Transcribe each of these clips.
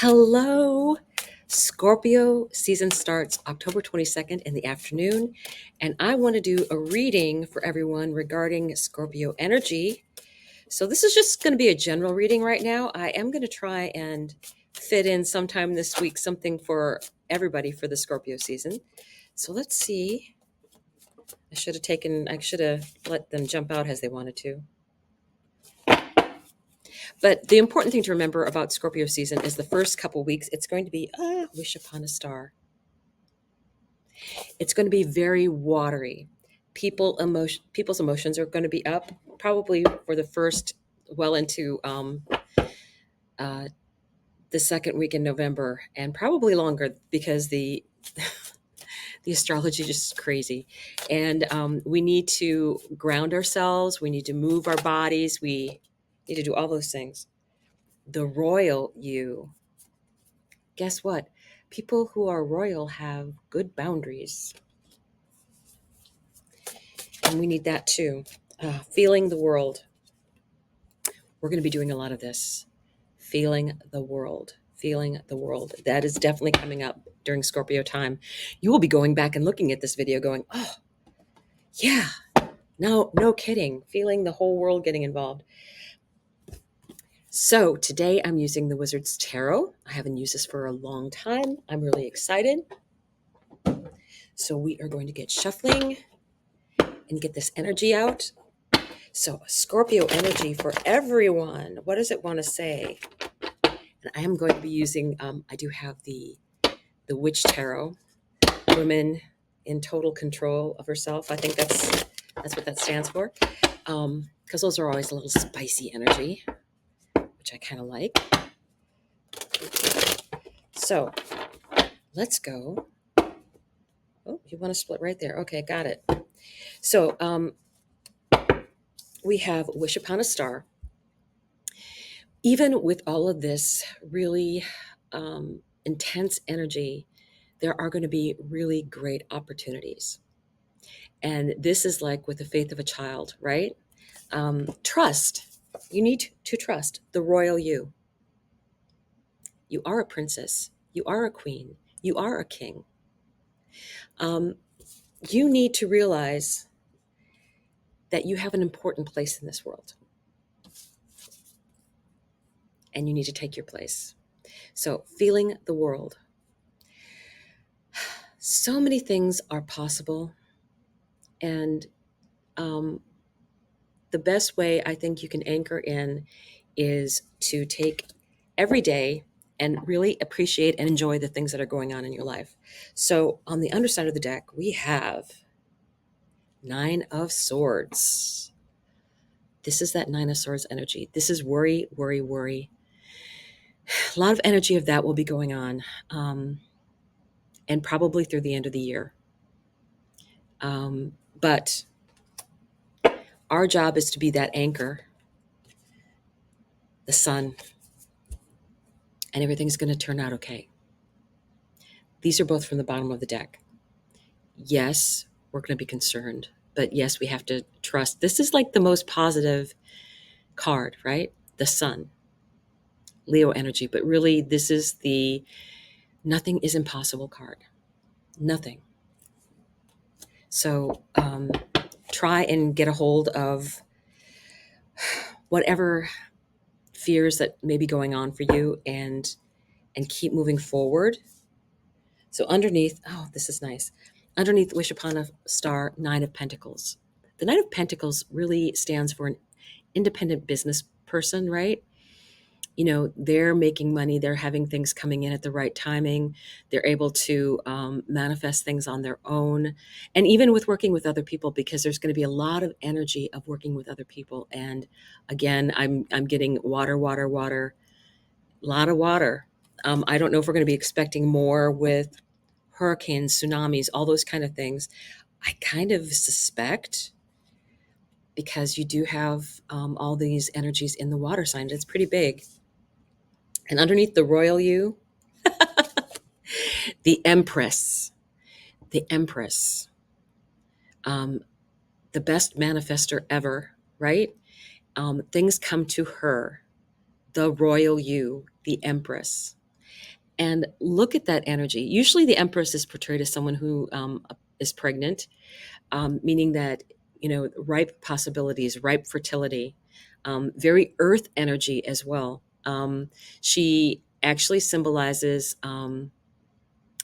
Hello, Scorpio season starts October 22nd in the afternoon, and I want to do a reading for everyone regarding Scorpio energy. So, this is just going to be a general reading right now. I am going to try and fit in sometime this week something for everybody for the Scorpio season. So, let's see. I should have let them jump out as they wanted to. But the important thing to remember about Scorpio season is the first couple weeks, it's going to be wish upon a star. It's going to be very watery. People's emotions are going to be up probably for the first, well into the second week in November, and probably longer because the the astrology just is crazy. And we need to ground ourselves. We need to move our bodies. We need to do all those things. The royal you, guess what? People who are royal have good boundaries. And we need that too. Feeling the world. We're going to be doing a lot of this. Feeling the world. Feeling the world. That is definitely coming up during Scorpio time. You will be going back and looking at this video going, oh, yeah, no kidding. Feeling the whole world getting involved. So today I'm using the Wizard's Tarot. I haven't used this for a long time. I'm really excited. So we are going to get shuffling and get this energy out. So Scorpio energy for everyone. What does it want to say? And I am going to be using, I do have the Witch Tarot, women in total control of herself. I think that's what that stands for. Because those are always a little spicy energy, which I kind of like. So let's go. Oh, you want to split right there. Okay, got it. So we have Wish Upon a Star. Even with all of this really intense energy, there are going to be really great opportunities. And this is like with the faith of a child, right? Trust. You need to trust the royal you. You are a princess. You are a queen. You are a king. You need to realize that you have an important place in this world. And you need to take your place. So, feeling the world. So many things are possible. And the best way I think you can anchor in is to take every day and really appreciate and enjoy the things that are going on in your life. So on the underside of the deck, we have Nine of Swords. This is that Nine of Swords energy. This is worry, worry, worry. A lot of energy of that will be going on, and probably through the end of the year. But our job is to be that anchor, the sun, and everything's going to turn out okay. These are both from the bottom of the deck. Yes, we're going to be concerned, but yes, we have to trust. This is like the most positive card, right? The sun, Leo energy, but really this is the nothing is impossible card. Nothing. So try and get a hold of whatever fears that may be going on for you and keep moving forward. So underneath, oh, this is nice. Underneath Wish Upon a Star, Nine of Pentacles. The Nine of Pentacles really stands for an independent business person, right? You know, they're making money. They're having things coming in at the right timing. They're able to manifest things on their own. And even with working with other people, because there's going to be a lot of energy of working with other people. And again, I'm getting water, water, water, a lot of water. I don't know if we're going to be expecting more with hurricanes, tsunamis, all those kind of things. I kind of suspect, because you do have all these energies in the water sign. It's pretty big. And underneath the royal you, the Empress, the Empress, the best manifester ever, right? Things come to her, the royal you, the Empress. And look at that energy. Usually the Empress is portrayed as someone who is pregnant, meaning that, ripe possibilities, ripe fertility, very earth energy as well. She actually symbolizes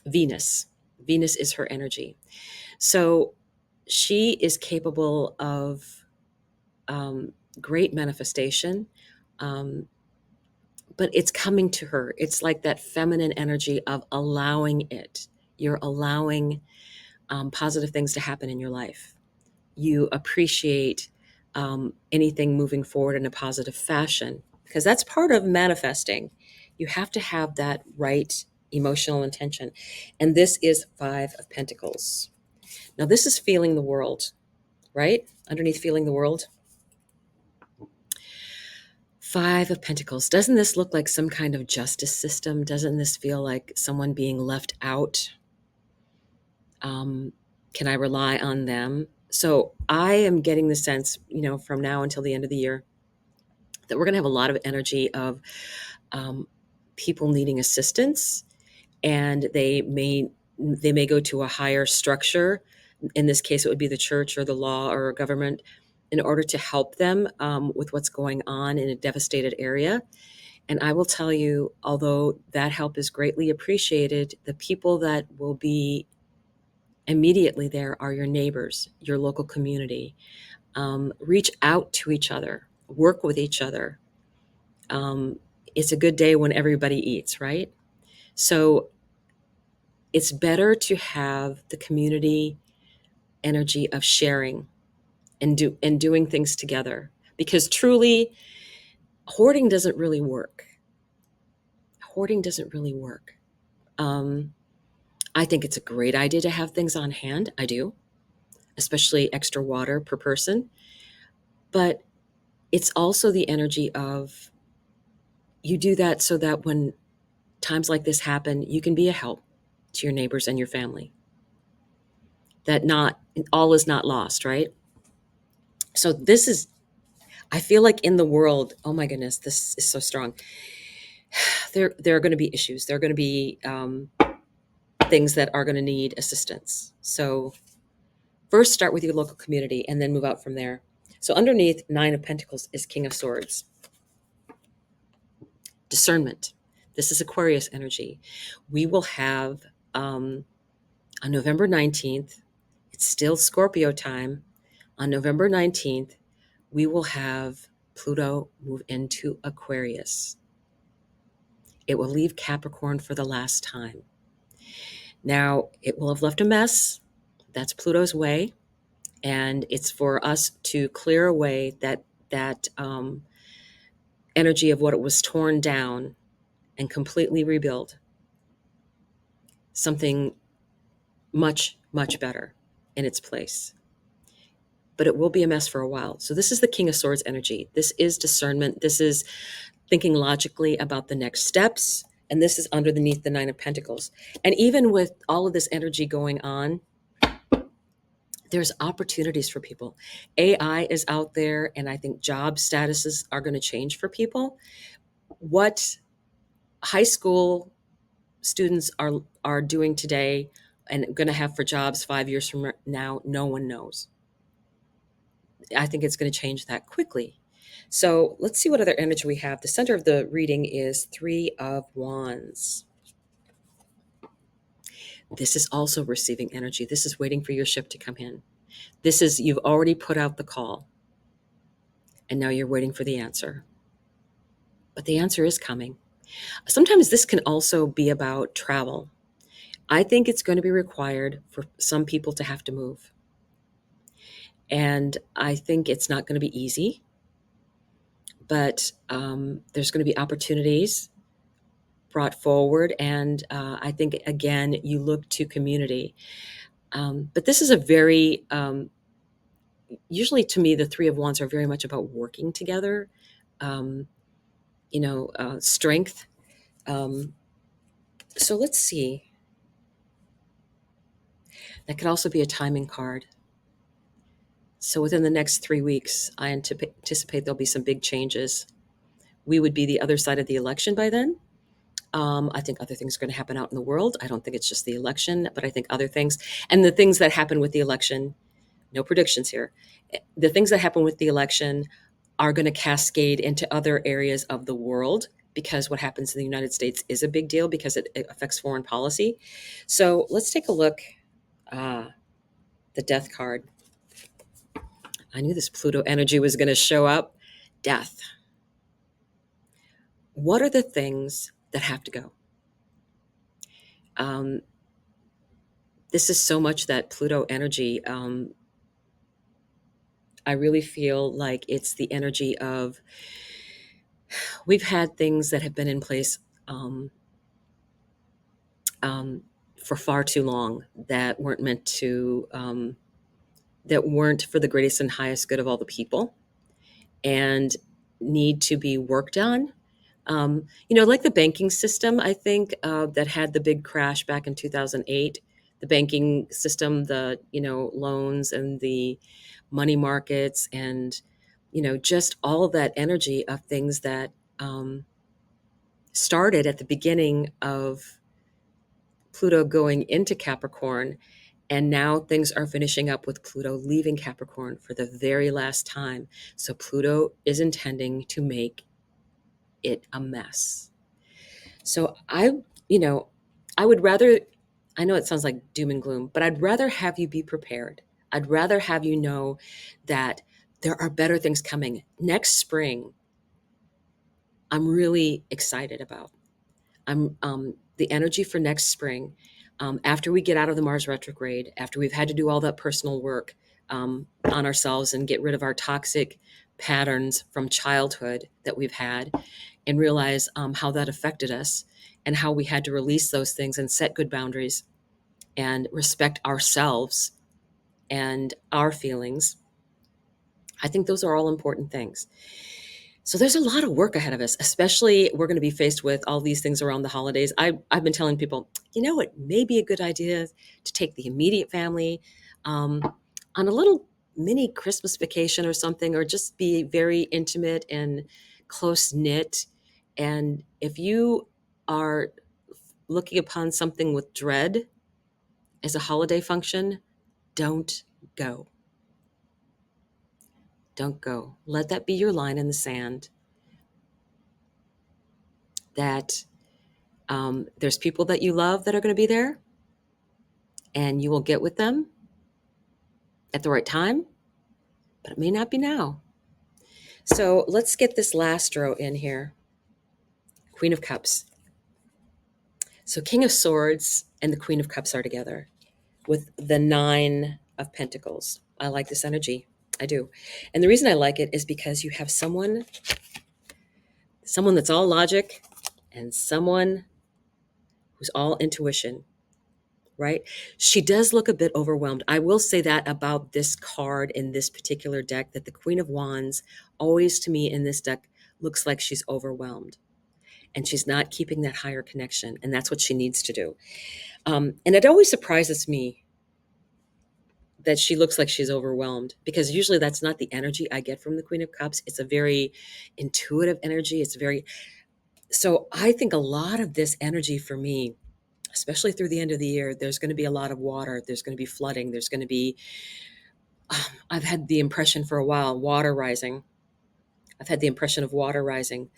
Venus. Venus is her energy. So she is capable of um, great manifestation, um, but it's coming to her. It's like that feminine energy of allowing it. You're allowing positive things to happen in your life. You appreciate anything moving forward in a positive fashion, because that's part of manifesting. You have to have that right emotional intention. And this is Five of Pentacles. Now, this is feeling the world, right? Underneath feeling the world. Five of Pentacles. Doesn't this look like some kind of justice system? Doesn't this feel like someone being left out? Can I rely on them? So I am getting the sense, from now until the end of the year, that we're going to have a lot of energy of um, people needing assistance, and they may go to a higher structure. In this case, it would be the church or the law or government, in order to help them with what's going on in a devastated area. And I will tell you, although that help is greatly appreciated, the people that will be immediately there are your neighbors, your local community. Reach out to each other, work with each other. It's a good day when everybody eats, right? So it's better to have the community energy of sharing and doing things together, because truly hoarding doesn't really work. Hoarding doesn't really work. I think it's a great idea to have things on hand. I do, especially extra water per person. But it's also the energy of, you do that so that when times like this happen, you can be a help to your neighbors and your family. That not all is not lost, right? So this is, I feel like in the world, oh my goodness, this is so strong. There are going to be issues. There are going to be things that are going to need assistance. So first, start with your local community and then move out from there. So underneath Nine of Pentacles is King of Swords. Discernment. This is Aquarius energy. We will have on November 19th, it's still Scorpio time. On November 19th, we will have Pluto move into Aquarius. It will leave Capricorn for the last time. Now, it will have left a mess. That's Pluto's way. And it's for us to clear away that energy of what it was torn down and completely rebuild something much, much better in its place. But it will be a mess for a while. So this is the King of Swords energy. This is discernment. This is thinking logically about the next steps. And this is underneath the Nine of Pentacles. And even with all of this energy going on, there's opportunities for people. AI is out there, and I think job statuses are going to change for people. What high school students are doing today and going to have for jobs 5 years from now, no one knows. I think it's going to change that quickly. So let's see what other energy we have. The center of the reading is Three of Wands. This is also receiving energy. This is waiting for your ship to come in. This is, you've already put out the call, and now you're waiting for the answer. But the answer is coming. Sometimes this can also be about travel. I think it's going to be required for some people to have to move. And I think it's not going to be easy, but there's going to be opportunities brought forward. And I think, again, you look to community. But this is a very, usually to me, the Three of Wands are very much about working together, strength. So let's see. That could also be a timing card. So within the next 3 weeks, I anticipate there'll be some big changes. We would be the other side of the election by then. I think other things are going to happen out in the world. I don't think it's just the election, but I think other things. And the things that happen with the election, no predictions here. The things that happen with the election are going to cascade into other areas of the world, because what happens in the United States is a big deal because it affects foreign policy. So let's take a look. Ah, the death card. I knew this Pluto energy was going to show up. Death. What are the things that have to go? Um, this is so much that Pluto energy. I really feel like it's the energy of, we've had things that have been in place um, um, for far too long that weren't meant to, that weren't for the greatest and highest good of all the people, and need to be worked on. Like the banking system, I think that had the big crash back in 2008. The banking system, the loans and the money markets, and just all of that energy of things that um, started at the beginning of Pluto going into Capricorn, and now things are finishing up with Pluto leaving Capricorn for the very last time. So Pluto is intending to make it a mess. So you know, I would rather, I know it sounds like doom and gloom, but I'd rather have you be prepared. I'd rather have you know that there are better things coming. Next spring, I'm really excited about. I'm the energy for next spring, after we get out of the Mars retrograde, after we've had to do all that personal work on ourselves and get rid of our toxic patterns from childhood that we've had, and realize how that affected us, and how we had to release those things and set good boundaries and respect ourselves and our feelings. I think those are all important things. So there's a lot of work ahead of us, especially we're going to be faced with all these things around the holidays. I've been telling people, it may be a good idea to take the immediate family um, on a little mini Christmas vacation or something, or just be very intimate and close knit. And if you are looking upon something with dread as a holiday function, don't go. Don't go. Let that be your line in the sand, that there's people that you love that are going to be there, and you will get with them at the right time, but it may not be now. So let's get this last row in here. Queen of Cups. So King of Swords and the Queen of Cups are together with the Nine of Pentacles. I like this energy. I do. And the reason I like it is because you have someone that's all logic, and someone who's all intuition, right? She does look a bit overwhelmed. I will say that about this card in this particular deck, that the Queen of Wands always to me in this deck looks like she's overwhelmed, and she's not keeping that higher connection. And that's what she needs to do. And it always surprises me that she looks like she's overwhelmed, because usually that's not the energy I get from the Queen of Cups. It's a very intuitive energy. So I think a lot of this energy for me, especially through the end of the year, there's going to be a lot of water. There's going to be flooding. There's going to be, I've had the impression for a while, water rising. I've had the impression of water rising.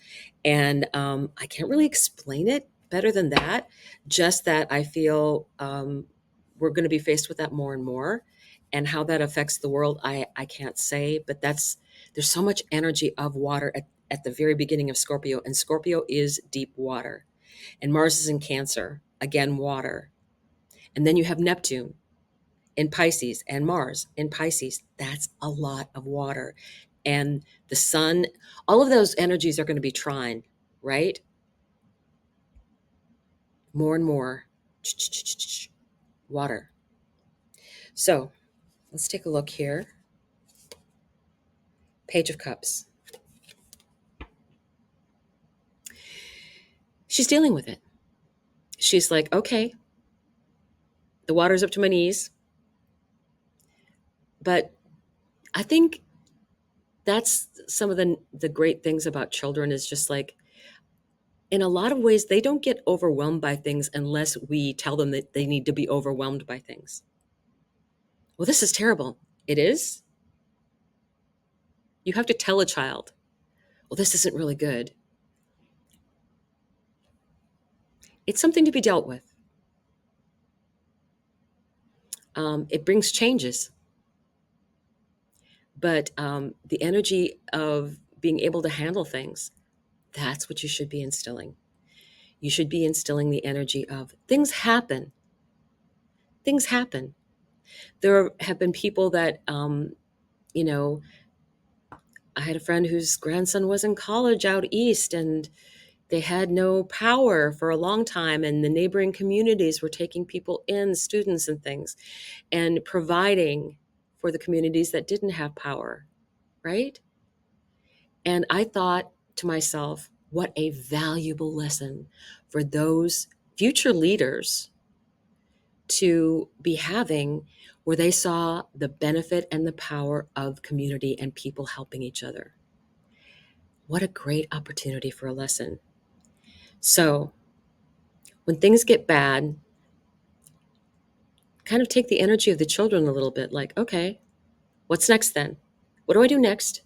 And I can't really explain it better than that. Just that I feel we're going to be faced with that more and more. And how that affects the world, I can't say. But there's so much energy of water at the very beginning of Scorpio. And Scorpio is deep water. And Mars is in Cancer, again, water. And then you have Neptune in Pisces and Mars in Pisces. That's a lot of water. And the sun, all of those energies are going to be trine, right? More and more water. So let's take a look here. Page of Cups. She's dealing with it. She's like, okay, the water's up to my knees. But I think that's some of the great things about children, is just like, in a lot of ways, they don't get overwhelmed by things unless we tell them that they need to be overwhelmed by things. Well, this is terrible. It is. You have to tell a child, well, this isn't really good. It's something to be dealt with. It brings changes, but the energy of being able to handle things, that's what you should be instilling. You should be instilling the energy of things happen. Things happen. There have been people that, you know, I had a friend whose grandson was in college out east, and they had no power for a long time, and the neighboring communities were taking people in, students and things, and providing for the communities that didn't have power, right? And I thought to myself, what a valuable lesson for those future leaders to be having, where they saw the benefit and the power of community and people helping each other. What a great opportunity for a lesson. So when things get bad, kind of take the energy of the children a little bit, like, okay, what's next then? What do I do next?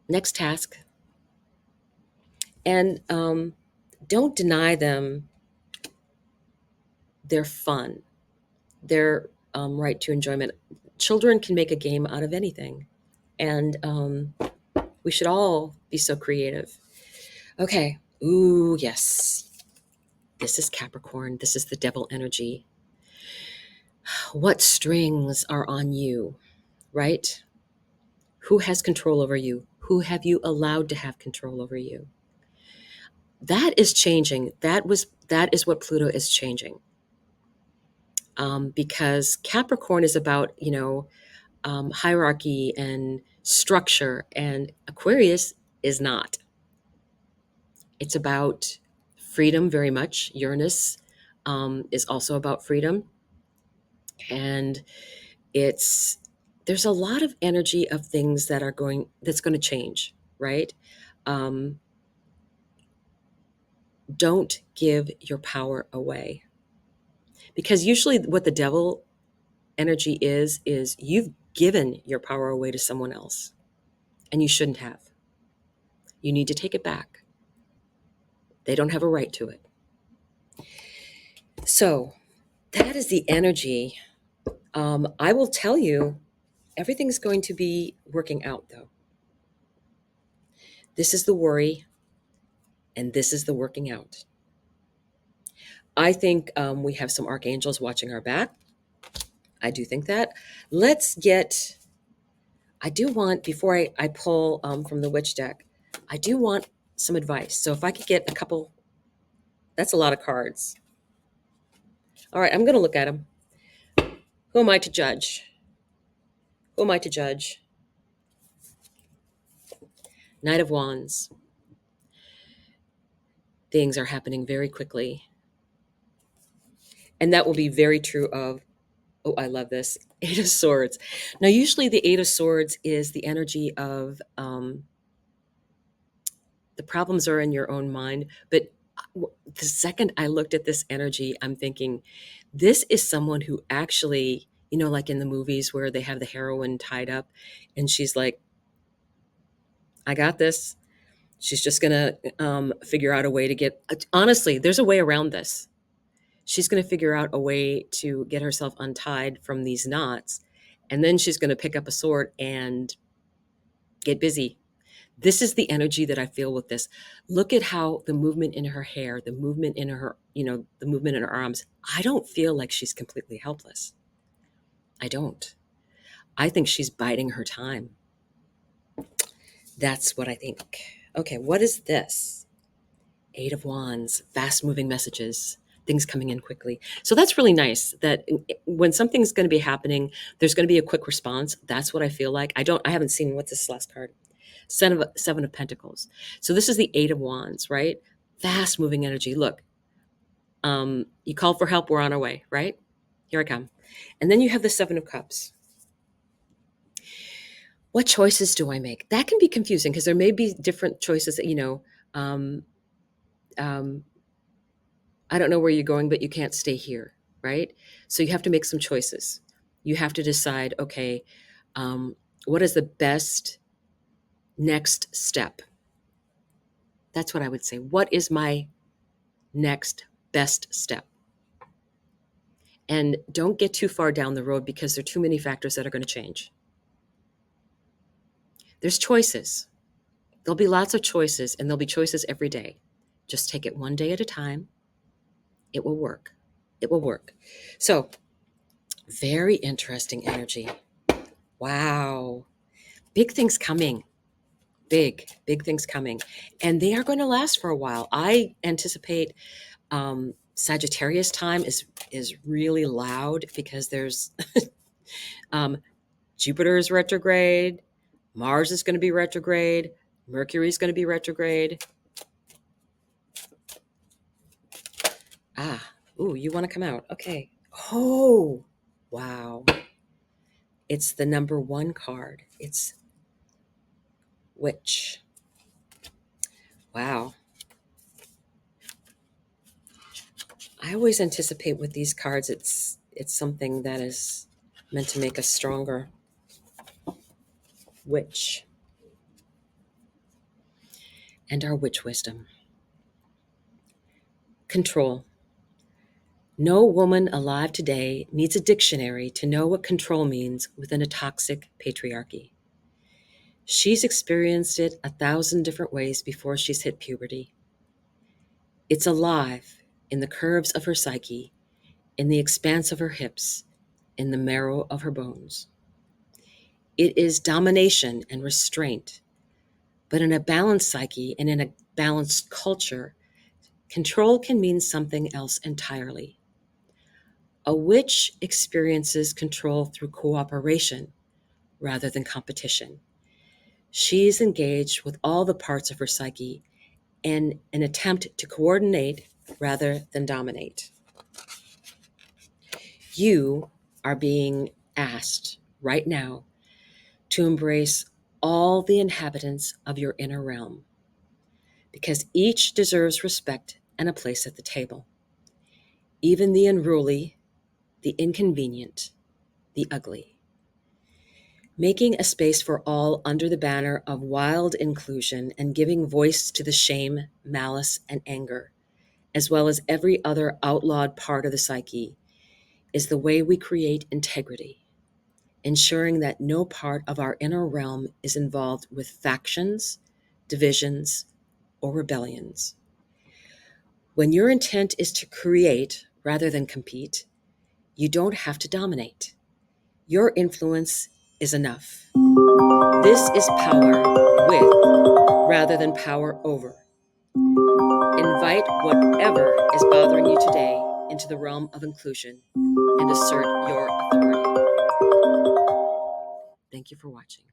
Next task. And don't deny them their fun, their right to enjoyment. Children can make a game out of anything. And we should all be so creative. Okay. Ooh, yes. This is Capricorn. This is the devil energy. What strings are on you, right? Who has control over you? Who have you allowed to have control over you? That is changing. That is what Pluto is changing. Because Capricorn is about, hierarchy and structure, and Aquarius is not. It's about freedom very much. Uranus is also about freedom, and it's there's a lot of energy of things that's going to change, right? Um, don't give your power away, because usually what the devil energy is you've given your power away to someone else, and you shouldn't have. You need to take it back. They don't have a right to it. So that is the energy. I will tell you, everything's going to be working out, though. This is the worry, and this is the working out. I think we have some archangels watching our back. I do think that. I do want, before I pull from the witch deck, I do want some advice. So if I could get a couple, that's a lot of cards. All right, I'm going to look at them. Who am I to judge? Who am I to judge? Knight of Wands. Things are happening very quickly. And that will be very true of, oh, I love this, Eight of Swords. Now, usually the Eight of Swords is the energy of the problems are in your own mind. But the second I looked at this energy, I'm thinking, this is someone who actually, like in the movies where they have the heroine tied up and she's like, I got this. She's just going to figure out a way to get, honestly, there's a way around this. She's going to figure out a way to get herself untied from these knots. And then she's going to pick up a sword and get busy. This is the energy that I feel with this. Look at how the movement in her hair, the movement in her, the movement in her arms. I don't feel like she's completely helpless. I don't. I think she's biding her time. That's what I think. Okay, what is this? Eight of Wands, fast moving messages, things coming in quickly. So that's really nice that when something's going to be happening, there's going to be a quick response. That's what I feel like. I haven't seen, what's this last card? Seven of Pentacles. So this is the Eight of Wands, right? Fast moving energy. Look, you called for help. We're on our way, right? Here I come. And then you have the Seven of Cups. What choices do I make? That can be confusing because there may be different choices that, Um, um, I don't know where you're going, but you can't stay here, right? So you have to make some choices. You have to decide, okay, um, what is the best next step? That's what I would say. What is my next best step? And don't get too far down the road because there are too many factors that are going to change. There's choices. There'll be lots of choices, and there'll be choices every day. Just take it one day at a time. It will work. It will work. So, very interesting energy. Wow. Big things coming. Big things coming. And they are going to last for a while. I anticipate Sagittarius time is really loud because there's um, Jupiter is retrograde, Mars is going to be retrograde, Mercury is going to be retrograde. Ooh, you want to come out? Okay. Oh, wow. It's the number one card. It's Witch. Wow. I always anticipate with these cards, it's something that is meant to make us stronger. Witch. And our witch wisdom. Control. No woman alive today needs a dictionary to know what control means within a toxic patriarchy. She's experienced it 1,000 different ways before she's hit puberty. It's alive in the curves of her psyche, in the expanse of her hips, in the marrow of her bones. It is domination and restraint, but in a balanced psyche and in a balanced culture, control can mean something else entirely. A witch experiences control through cooperation rather than competition. She's engaged with all the parts of her psyche in an attempt to coordinate rather than dominate. You are being asked right now to embrace all the inhabitants of your inner realm because each deserves respect and a place at the table. Even the unruly, the inconvenient, the ugly. Making a space for all under the banner of wild inclusion and giving voice to the shame, malice, and anger, as well as every other outlawed part of the psyche, is the way we create integrity, ensuring that no part of our inner realm is involved with factions, divisions, or rebellions. When your intent is to create rather than compete, you don't have to dominate. Your influence is enough. This is power with rather than power over. Invite whatever is bothering you today into the realm of inclusion and assert your authority. Thank you for watching.